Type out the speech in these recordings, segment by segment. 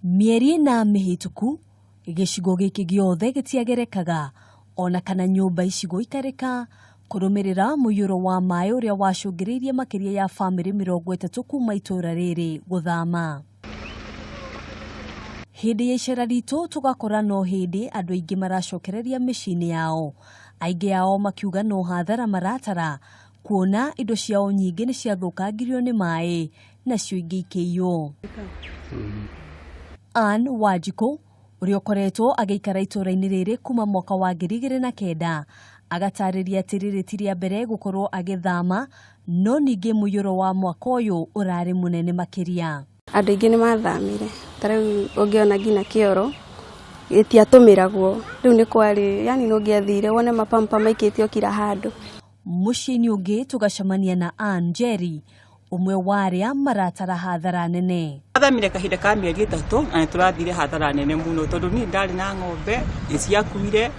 Mieri na mihituku gicigo giki giothe gitiagerekaga ona kana nyumba icigo ikareka kurumirira muiyuro wa mai uria wacungiririe Makiria ya family mirongo 30 kuma ituura riri guthama. Hindi ya icera ritu tugakora no hindi andu aingi maracokereria micii-ini yao, aingi yao makiuga no hathara maratara kuona indo ciao nyingi ni ciathukangirio ni mai nacio ingi ikeiyo. Wajiko uria ukoretwo agiikara ituura-ini riri kuma mwaka wa 2009 agatariria tiriri tiria mbere gukorwo agithama no ningi muiyuro wa mwaka uyu urari munene makiria. Andu aingi ni mathamire tariu ungiona ngina kioro gitiatumiragwo riu ni kwari yani no ngiathire wone mapampa maikitio kira handu. Mucii-ini ungi tugacemania na Njeri umwe wa aria maratara hathara nene. Athamire kahinda ka mieri 3 na turathire hathara nene muno tondu ni ndari na ng'ombe ni ciakuire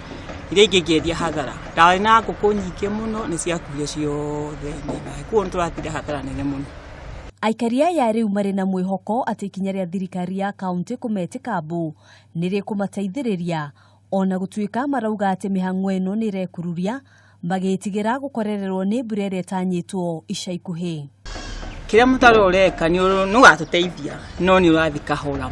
iria ingi ngiedia hathara ndari na nguku nyingi muno ni ciakuire ciothe ni kuo turathire hathara nene muno. Aikaria ya riu mari na mwihoko ati ikinya ria thirikari ya kaunti kumete Kiambu niri kumateithiriria ona gutuika marauga ati mihang'o ino ni rekururia magitigira gukorererwo ni mbura iria itanyitwo ica ikuhi. Kiria mutaro ureka ni ugatuteithia no ni urathi kahora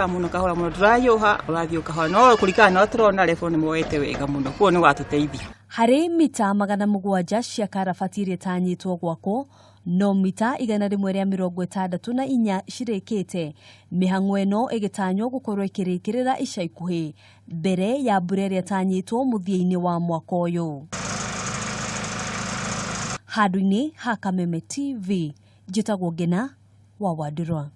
muno turayuha urathi kahora no kurikana no turona lefo ni moete wega muno kuo ni ugatuteithia. Hari mita 700 cia karabati iria itanyitwo gwako no mita igana rimwe ria 64 cirikite mihang'o ino igitanywo gukorwo ikirikirira ica ikuhi mbere ya mbura iria itanyitwo muthia-ini wa mwaka uyu. Handu-ini ha Kameme TV, njitagwo Ngina wa Wandurwa.